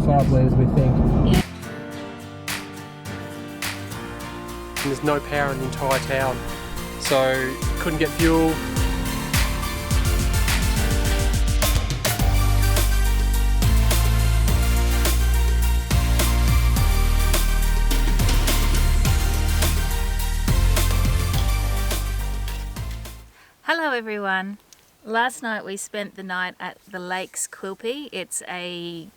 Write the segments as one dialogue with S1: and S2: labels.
S1: 5 litres we think.
S2: Yeah.
S1: And there's no power in the entire town, so couldn't get fuel.
S2: Hello everyone. Last night we spent the night at the Lakes Quilpie. It's a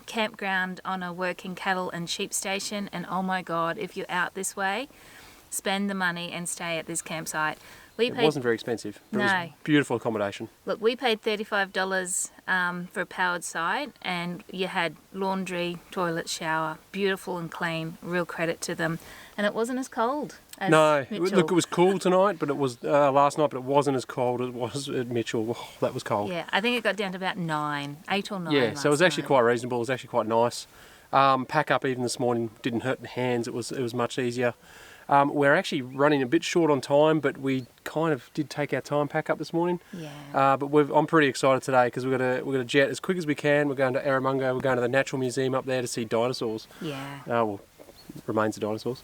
S2: campground on a working cattle and sheep station, and oh my god, if you're out this way, spend the money and stay at this campsite.
S1: It wasn't very expensive, but it was beautiful accommodation.
S2: Look, we paid $35 for a powered site, and you had laundry, toilet, shower, beautiful and clean, real credit to them. And it wasn't as cold as Mitchell.
S1: Look, it was cool tonight, but it was last night, but it wasn't as cold as it was at Mitchell. Oh, that was cold.
S2: Yeah, I think it got down to about 8 or 9.
S1: Yeah, so it was actually quite reasonable. It was actually quite nice. Pack up even this morning didn't hurt the hands. It was much easier. We're actually running a bit short on time, but we kind of did take our time pack up this morning.
S2: Yeah.
S1: But I'm pretty excited today because we're gonna jet as quick as we can. We're going to Eromanga. We're going to the Natural Museum up there to see dinosaurs.
S2: Yeah.
S1: Remains of dinosaurs.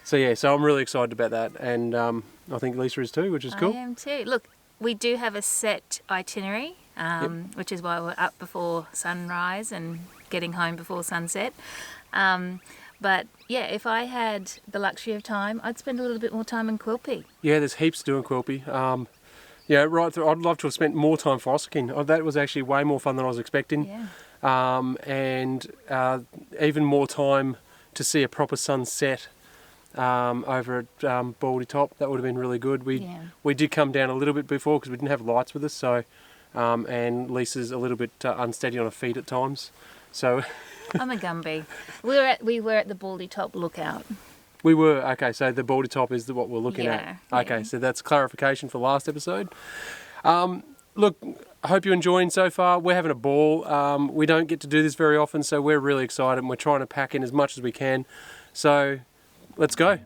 S1: So yeah, so I'm really excited about that, and I think Lisa is too, which is cool.
S2: I am too. Look, we do have a set itinerary, which is why we're up before sunrise and getting home before sunset. But yeah, if I had the luxury of time, I'd spend a little bit more time in Quilpie.
S1: Yeah, there's heaps to do in Quilpie. Yeah, right through, I'd love to have spent more time fossicking. That was actually way more fun than I was expecting.
S2: Yeah.
S1: And even more time to see a proper sunset over at Baldy Top. That would have been really good. We did come down a little bit before because we didn't have lights with us, so and Lisa's a little bit unsteady on her feet at times. So
S2: I'm a Gumby. We were at the Baldy Top Lookout.
S1: We were, okay, so the Baldy Top is what we're looking at. Okay,
S2: yeah.
S1: so that's clarification for last episode. Look, I hope you're enjoying so far. We're having a ball. We don't get to do this very often, so we're really excited and we're trying to pack in as much as we can. So let's go.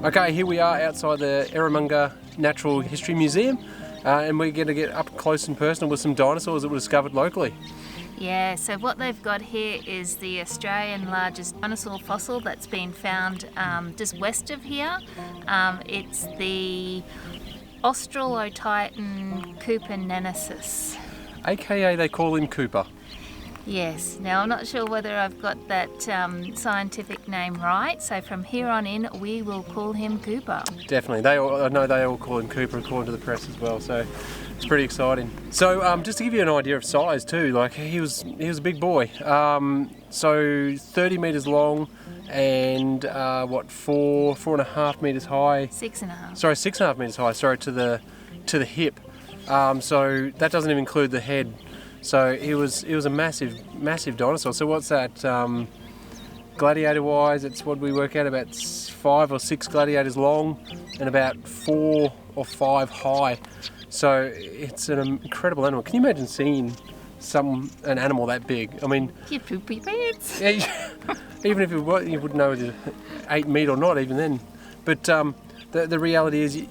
S1: Okay, here we are outside the Eromanga Natural History Museum, and we're going to get up close and personal with some dinosaurs that were discovered locally.
S2: Yeah, so what they've got here is the Australian largest dinosaur fossil that's been found just west of here. It's the Australotitan Cooper-nenensis.
S1: AKA they call him Cooper.
S2: Yes, now I'm not sure whether I've got that scientific name right, so from here on in we will call him Cooper.
S1: Definitely, I know they all call him Cooper according to the press as well, so it's pretty exciting. So just to give you an idea of size too, like he was a big boy. So 30 metres long and 4.5 metres high.
S2: 6.5.
S1: Sorry, 6.5 metres high. Sorry, to the hip. So that doesn't even include the head. So it was a massive dinosaur. So what's that? Gladiator wise, it's what we work out about 5 or 6 gladiators long and about 4 or 5 high. So it's an incredible animal. Can you imagine seeing an animal that big? I mean,
S2: your poopy pants.
S1: Even if you wouldn't know whether 8 meat or not, even then. But the reality is,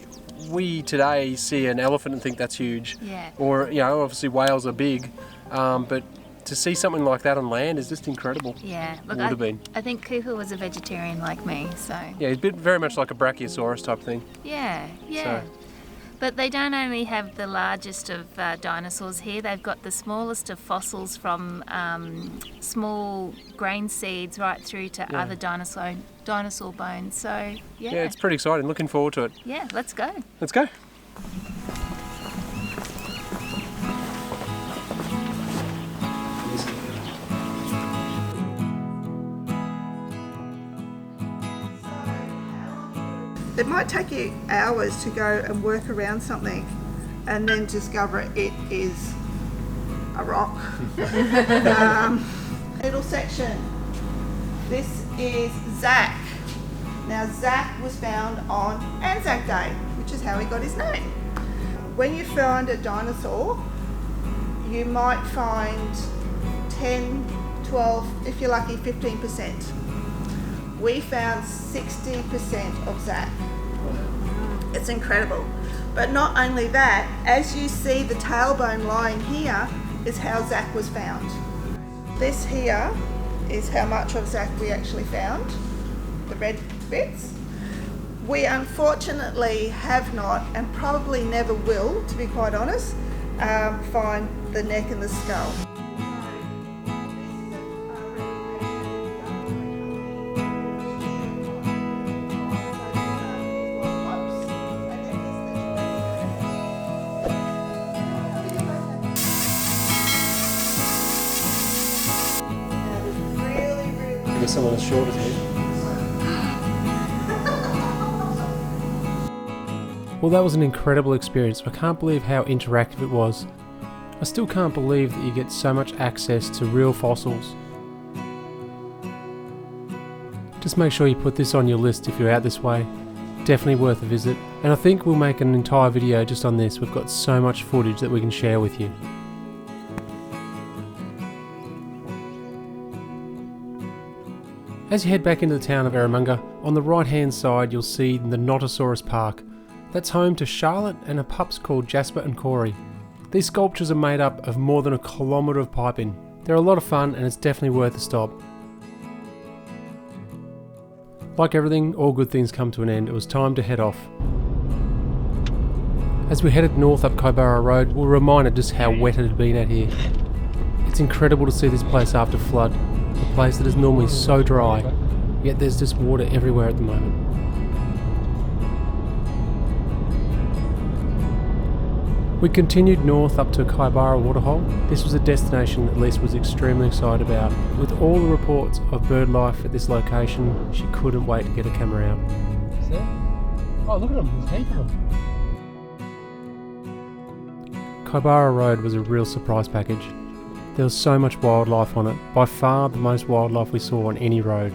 S1: we today see an elephant and think that's huge.
S2: Yeah.
S1: Or obviously whales are big, but to see something like that on land is just incredible.
S2: Yeah, look,
S1: Would have been.
S2: I think Cooper was a vegetarian like me, so.
S1: Yeah, he's very much like a brachiosaurus type thing.
S2: Yeah.
S1: So.
S2: But they don't only have the largest of dinosaurs here, they've got the smallest of fossils from small grain seeds right through to other dinosaur bones. So, yeah.
S1: Yeah, it's pretty exciting. Looking forward to it.
S2: Yeah, let's go.
S1: Let's go.
S3: It might take you hours to go and work around something and then discover it is a rock. Little section. This is Zach. Now Zach was found on Anzac Day, which is how he got his name. When you find a dinosaur, you might find 10, 12, if you're lucky, 15%. We found 60% of Zach. It's incredible. But not only that, as you see the tailbone lying here is how Zach was found. This here is how much of Zach we actually found, the red bits. We unfortunately have not, and probably never will, to be quite honest, find the neck and the skull.
S1: Some of the shorter here. Well, that was an incredible experience. I can't believe how interactive it was. I still can't believe that you get so much access to real fossils. Just make sure you put this on your list if you're out this way. Definitely worth a visit. And I think we'll make an entire video just on this. We've got so much footage that we can share with you. As you head back into the town of Eromanga, on the right hand side you'll see the Notosaurus Park. That's home to Charlotte and her pups called Jasper and Corey. These sculptures are made up of more than a kilometre of piping. They're a lot of fun and it's definitely worth a stop. Like everything, all good things come to an end. It was time to head off. As we headed north up Quilpie Road, we were reminded just how wet it had been out here. It's incredible to see this place after flood. A place that is normally so dry, yet there's just water everywhere at the moment. We continued north up to Quilpie Waterhole. This was a destination that Lisa was extremely excited about. With all the reports of bird life at this location, she couldn't wait to get a camera out. Oh, look at them, there's heaps of them. Quilpie Road was a real surprise package. There was so much wildlife on it, by far the most wildlife we saw on any road.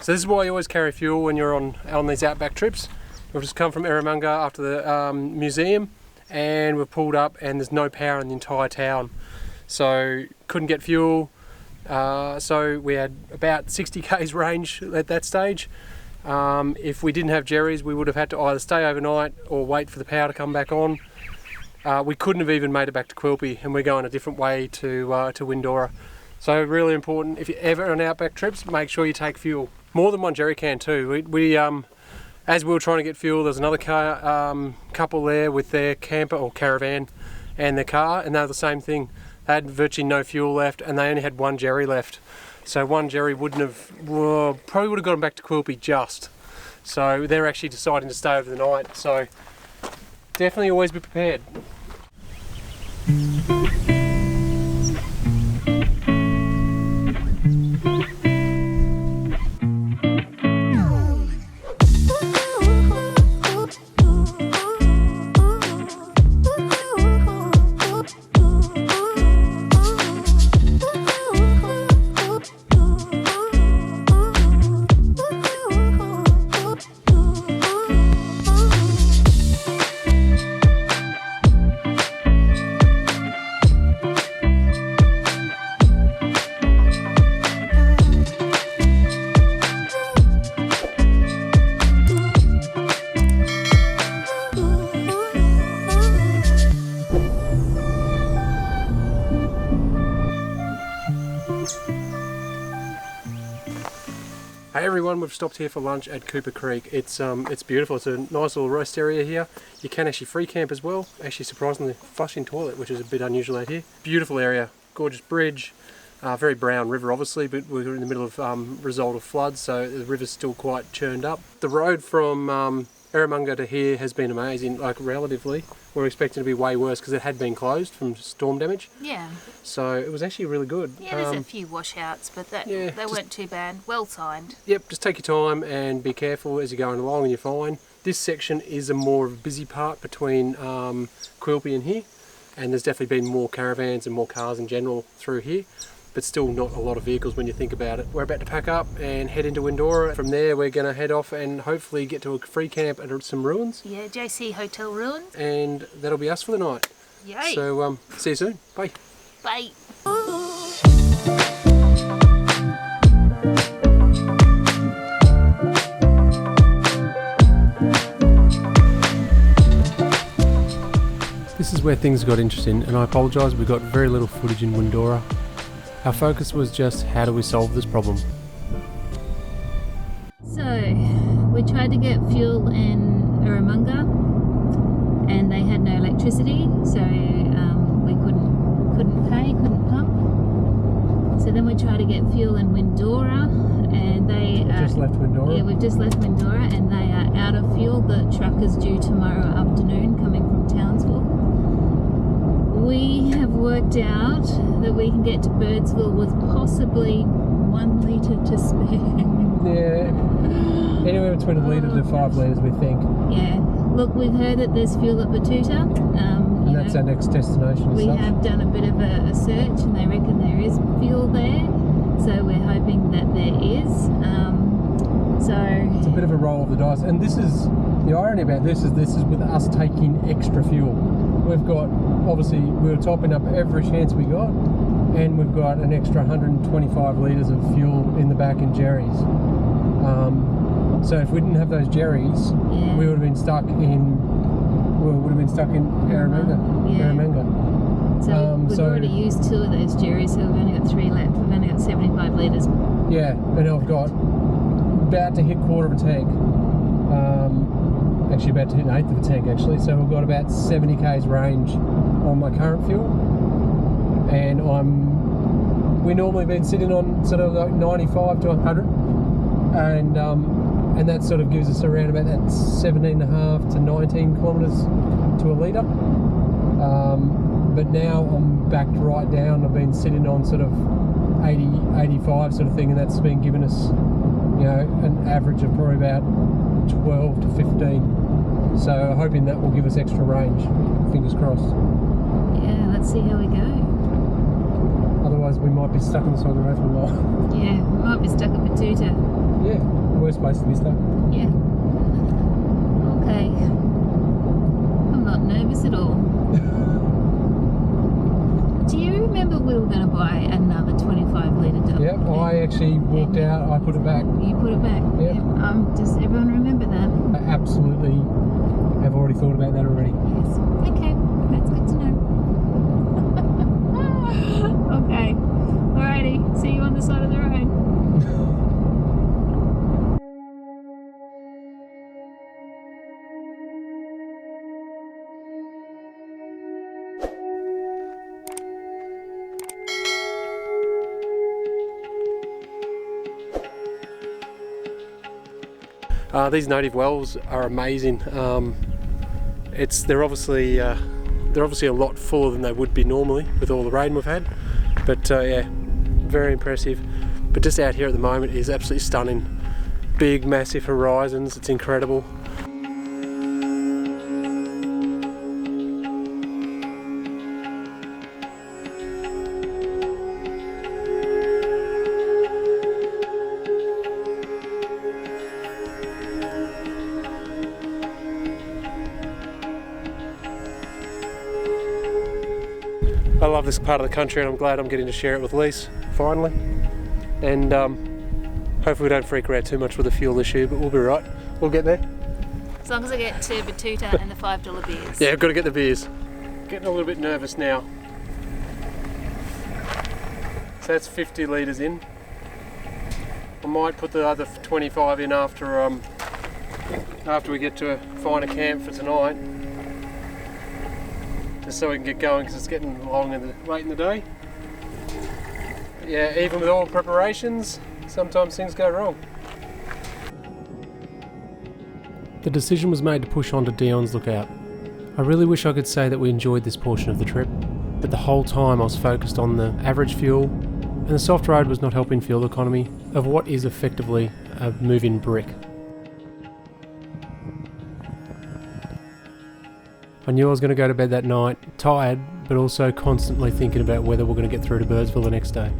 S1: So this is why you always carry fuel when you're on these outback trips. We've just come from Eromanga after the museum and we've pulled up and there's no power in the entire town. So couldn't get fuel, so we had about 60 k's range at that stage. If we didn't have Jerry's, we would have had to either stay overnight or wait for the power to come back on. We couldn't have even made it back to Quilpie, and we're going a different way to Windorah. So really important, if you're ever on outback trips, make sure you take fuel. More than one jerry can too. We as we were trying to get fuel, there's another couple there with their camper or caravan and their car, and they're the same thing. They had virtually no fuel left, and they only had one jerry left. So one jerry wouldn't have, probably would have gotten back to Quilpie just. So they're actually deciding to stay over the night. So definitely always be prepared. everyone, we've stopped here for lunch at Cooper Creek. It's beautiful. It's a nice little rest area here. You can actually free camp as well. Actually, surprisingly, flushing toilet, which is a bit unusual out here. Beautiful area, gorgeous bridge, very brown river obviously, but we're in the middle of result of floods, so the river's still quite churned up. The road from Eromanga to here has been amazing, like relatively. We're expecting to be way worse because it had been closed from storm damage.
S2: Yeah.
S1: So it was actually really good.
S2: Yeah, there's a few washouts, but they weren't too bad. Well timed. Yep,
S1: just take your time and be careful as you're going along and you're fine. This section is a more busy part between Quilpie and here, and there's definitely been more caravans and more cars in general through here, but still not a lot of vehicles when you think about it. We're about to pack up and head into Windorah. From there we're going to head off and hopefully get to a free camp at some ruins.
S2: Yeah, JC Hotel ruins.
S1: And that'll be us for the night.
S2: Yay.
S1: So see you soon. Bye.
S2: Bye.
S1: This is where things got interesting, and I apologise, we got very little footage in Windorah. Our focus was just how do we solve this problem.
S2: So, we tried to get fuel in Eromanga and they had no electricity, so we couldn't pump. So then we tried to get fuel in Windorah and they
S1: just left Windorah?
S2: Yeah, we've just left Windorah and they are out of fuel. The truck is due tomorrow afternoon coming from Townsville. We have worked out that we can get to Birdsville with possibly 1 litre to spare.
S1: Yeah, anywhere between a litre to 5 litres we think.
S2: Yeah, look, we've heard that there's fuel at Betoota.
S1: And that's our next destination.
S2: We have done a bit of a search and they reckon there is fuel there, so we're hoping that there is. So
S1: it's a bit of a roll of the dice, and this is the irony about this is with us taking extra fuel. We've got, obviously we were topping up every chance we got, and we've got an extra 125 litres of fuel in the back in Jerry's. So if we didn't have those Jerry's, we would have been stuck in Eromanga.
S2: Yeah.
S1: Eromanga.
S2: So we've already used 2 of those Jerry's, so we've only got 3 left. We've only got 75 litres.
S1: Yeah, and I've got about to hit quarter of a tank. Actually about to hit an eighth of a tank actually, so we've got about 70 k's range on my current fuel, and we normally been sitting on sort of like 95 to 100, and that sort of gives us around about that 17.5 to 19 kilometres to a litre. But now I'm backed right down. I've been sitting on sort of 80, 85 sort of thing, and that's been giving us, you know, an average of probably about 12 to 15. So hoping that will give us extra range. Fingers crossed.
S2: Yeah, let's see how we go.
S1: Otherwise we might be stuck on the side of the road for a while.
S2: Yeah, we might be stuck at Betoota.
S1: Yeah, worst place to be stuck.
S2: Yeah. Okay. I'm not nervous at all. Do you remember we were going to buy another 25 litre double?
S1: Yep, I actually walked out, I put it back.
S2: You put it back?
S1: Yep.
S2: Does everyone remember that?
S1: I absolutely have already thought about that already.
S2: Yes. Okay, that's good to know. Okay. Alrighty, see you on the side of the road.
S1: These native wells are amazing. They're obviously a lot fuller than they would be normally with all the rain we've had. But yeah, very impressive. But just out here at the moment is absolutely stunning. Big, massive horizons. It's incredible. I love this part of the country, and I'm glad I'm getting to share it with Lise, finally. And hopefully we don't freak her out too much with the fuel issue, but we'll be right. We'll get there.
S2: As long as I get to Betoota and the $5 beers.
S1: Yeah, I've got to get the beers. Getting a little bit nervous now. So that's 50 litres in. I'm might put the other 25 in after we get to find a camp for tonight, just so we can get going because it's getting late in the day. But yeah, even with all preparations, sometimes things go wrong. The decision was made to push on to Deons Lookout. I really wish I could say that we enjoyed this portion of the trip, but the whole time I was focused on the average fuel, and the soft road was not helping fuel economy of what is effectively a move-in brick. I knew I was going to go to bed that night, tired, but also constantly thinking about whether we're going to get through to Birdsville the next day.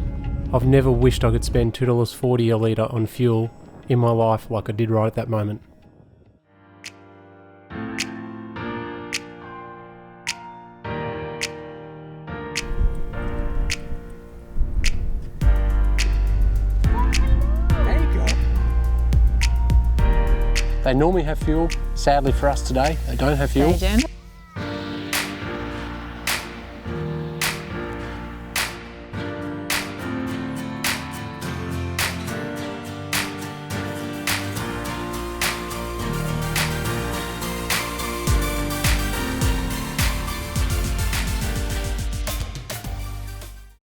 S1: I've never wished I could spend $2.40 a litre on fuel in my life like I did right at that moment. They normally have fuel. Sadly for us today, they don't have fuel.
S2: They don't.